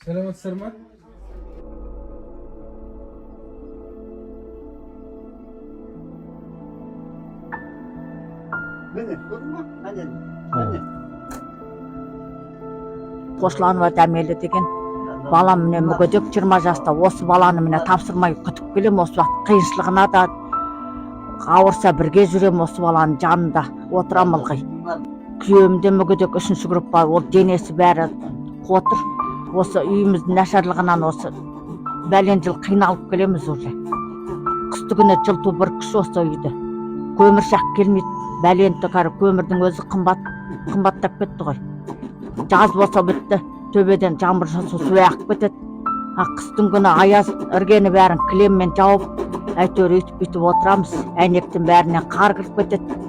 Саламатсыздар ма? Mene, көрдің ба? Мene. Қосыланова Дәмелі деген балам міне мүгедек 20 жаста. Осы баланы міне тапсырмай күтіп келем. Осы уақыт қиыншылығына да ауырса бірге жүрем, осы баланың жанында отырам ылғи. Күйеуім де мүгедек 3-ші группа, ол денесі бәрі қотыр. Осы үйіміздің нашарлығынан осы бәлен жыл қиналып келеміз уже. Қысты күні жылту бір күш осы үйде. Көмір шақ келмейді. Бәленті кәрі көмірдің өзі қымбаттап кетті ғой. Жаз болса бітті, төбеден жаңбыр жауса су ағып кетеді. Қыстың күні аяз іргені бәрін кілеммен жауып, әйтеуір өйтіп отырамыз. Әйнектің бәрінен қар кіріп кетеді.